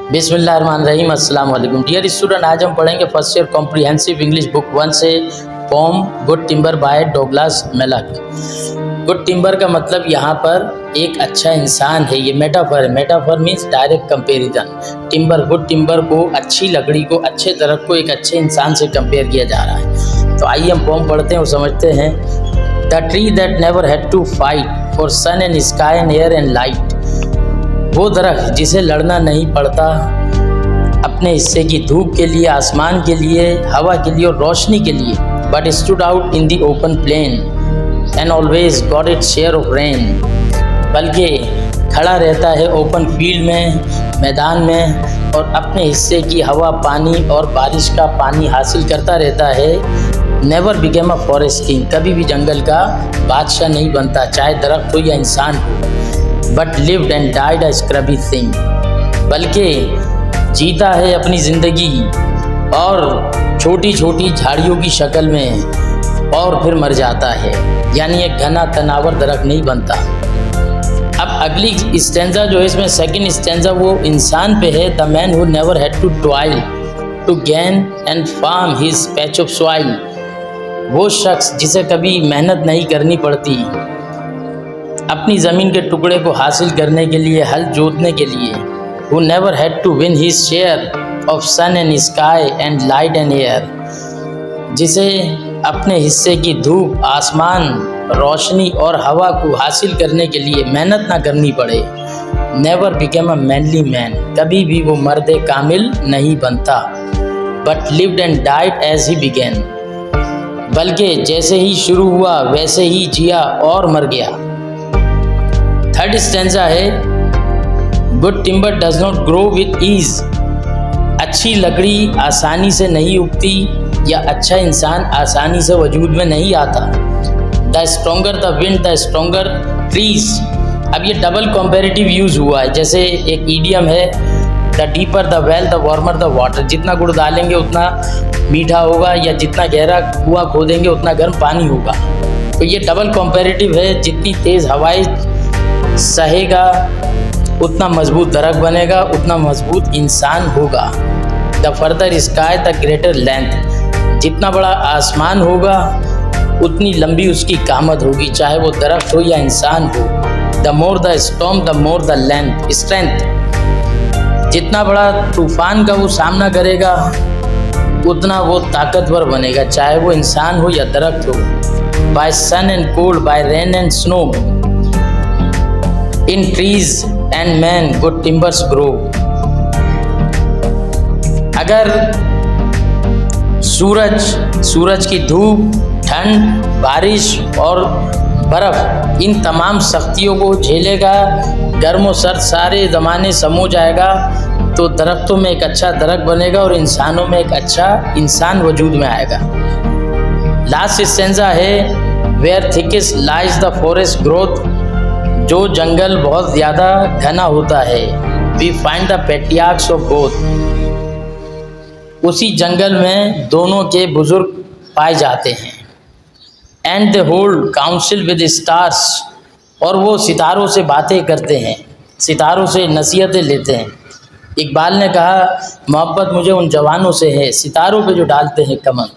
बिस्मिल्लाहिर्रहमानिर्रहीम। अस्सलाम वालेकुम डियर स्टूडेंट, आज हम पढ़ेंगे first year comprehensive English book 1 से poem good timber by Douglas Malloch. Good timber का मतलब यहाँ पर एक अच्छा इंसान है, ये मेटाफर है। Metaphor means direct comparison. Timber, good timber को, अच्छी लकड़ी को, अच्छे दरख्त को एक अच्छे इंसान से कंपेयर किया जा रहा है। तो आइए हम पोम पढ़ते हैं और समझते हैं। The tree that never had to fight for sun and sky and air and light. वो दरख्त जिसे लड़ना नहीं पड़ता अपने हिस्से की धूप के लिए, आसमान के लिए, हवा के लिए और रोशनी के लिए, but stood out in the open plain and always got its share of rain. बल्कि खड़ा रहता है ओपन फील्ड में, मैदान में, और अपने हिस्से की हवा, पानी और बारिश का पानी हासिल करता रहता है। Never became a forest king, कभी भी जंगल का बादशाह नहीं बनता, चाहे दरख्त हो या इंसान हो। But lived and died a scrubby thing, बल्कि जीता है अपनी ज़िंदगी और छोटी छोटी झाड़ियों की शक्ल में और फिर मर जाता है, यानी एक घना तनावर दरख्त नहीं बनता। अब अगली स्टेंजा जो है इसमें सेकंड स्टेंजा वो इंसान पे है। The man who never had to toil to gain and farm his patch of soil. वो शख्स जिसे कभी मेहनत नहीं करनी पड़ती अपनी ज़मीन के टुकड़े को हासिल करने के लिए, हल जोतने के लिए। Who never had to win his share of sun and sky and light and air, जिसे अपने हिस्से की धूप, आसमान, रोशनी और हवा को हासिल करने के लिए मेहनत ना करनी पड़े। Never became a manly man, कभी भी वो मर्द कामिल नहीं बनता। But lived and died as he began, बल्कि जैसे ही शुरू हुआ वैसे ही जिया और मर गया। थर्ड स्टेंजा है good timber does not grow with ease. अच्छी लकड़ी आसानी से नहीं उगती या अच्छा इंसान आसानी से वजूद में नहीं आता। The stronger the wind the stronger trees. अब ये डबल कंपैरेटिव यूज़ हुआ है, जैसे एक ईडियम है the deeper the well the warmer the water. जितना गुड़ डालेंगे उतना मीठा होगा, या जितना गहरा कुआं खोदेंगे उतना गर्म पानी होगा। तो ये डबल कंपैरेटिव है, जितनी तेज़ हवाएं सहेगा उतना मजबूत दरख्त बनेगा, उतना मजबूत इंसान होगा। The further sky the greater length. जितना बड़ा आसमान होगा उतनी लंबी उसकी कामत होगी, चाहे वो दरख्त हो या इंसान हो। The more the storm the more the length strength. जितना बड़ा तूफान का वो सामना करेगा उतना वो ताकतवर बनेगा, चाहे वो इंसान हो या दरख्त हो। By sun and cold, by rain and snow, in trees and man good timbers grow. अगर सूरज की धूप, ठंड, बारिश और बर्फ इन तमाम सख्तियों को झेलेगा, गर्म और सर्द सारे ज़माने समो जाएगा, तो दरख्तों में एक अच्छा दरख्त बनेगा और इंसानों में एक अच्छा इंसान वजूद में आएगा। लास्ट स्टेंजा है where thickest lies the forest growth. जो जंगल बहुत ज़्यादा घना होता है, we find the patriarchs of both. उसी जंगल में दोनों के बुजुर्ग पाए जाते हैं। And they hold council with stars, और वो सितारों से बातें करते हैं, सितारों से नसीहतें लेते हैं। इकबाल ने कहा मोहब्बत मुझे उन जवानों से है सितारों पे जो डालते हैं कमर।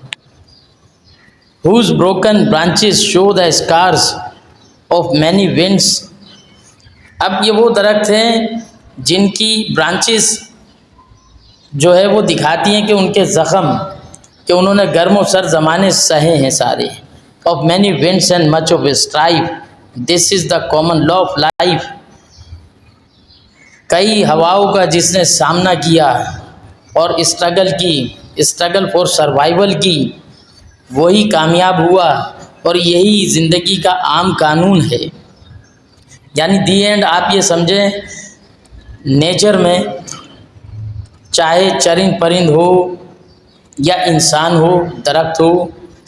Whose broken branches show the scars of many winds. अब ये वो दरख्त हैं जिनकी ब्रांचेस जो है वो दिखाती हैं कि उनके ज़ख़म, कि उन्होंने गर्म और सर्द ज़माने सहे हैं सारे। Of many winds and much of strife, this is the common law of life. कई हवाओं का जिसने सामना किया और स्ट्रगल फॉर सर्वाइवल की, वही कामयाब हुआ, और यही ज़िंदगी का आम कानून है। यानी दी एंड आप ये समझें, नेचर में चाहे चरिंद परिंद हो या इंसान हो, दरख्त हो,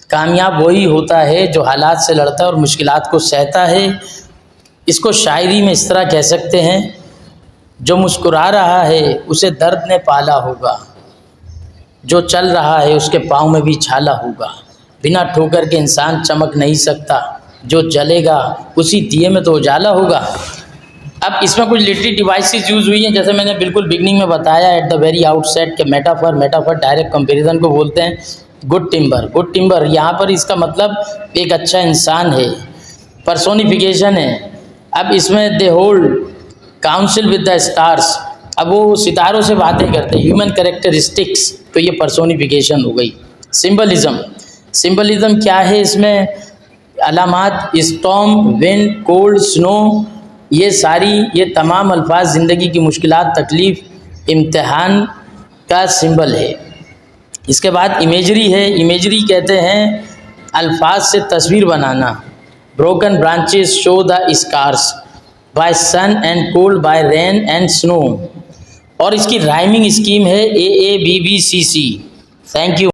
कामयाब वही होता है जो हालात से लड़ता है और मुश्किलात को सहता है। इसको शायरी में इस तरह कह सकते हैं, जो मुस्कुरा रहा है उसे दर्द ने पाला होगा, जो चल रहा है उसके पाँव में भी छाला होगा। बिना ठोकर के इंसान चमक नहीं सकता, जो जलेगा उसी दिए में तो उजाला होगा। अब इसमें कुछ लिटरेरी डिवाइसेस यूज़ हुई हैं, जैसे मैंने बिल्कुल बिगनिंग में बताया एट द वेरी आउटसेट के मेटाफर डायरेक्ट कंपैरिजन को बोलते हैं। गुड टिम्बर यहाँ पर इसका मतलब एक अच्छा इंसान है, पर्सोनिफिकेशन है। अब इसमें दे hold council with the stars, अब वो सितारों से बातें करते हैं, ह्यूमन कैरेक्टरिस्टिक्स, तो ये पर्सोनिफिकेशन हो गई। सिंबलिज्म क्या है इसमें? अलामात, स्टॉर्म, विंड, कोल्ड, स्नो, ये तमाम अल्फाज ज़िंदगी की मुश्किलात, तकलीफ़, इम्तिहान का सिंबल है। इसके बाद इमेजरी है। इमेजरी कहते हैं अल्फाज से तस्वीर बनाना। Broken branches show the scars by sun and cold by rain and snow. और इसकी राइमिंग स्कीम है AABBCC। Thank you.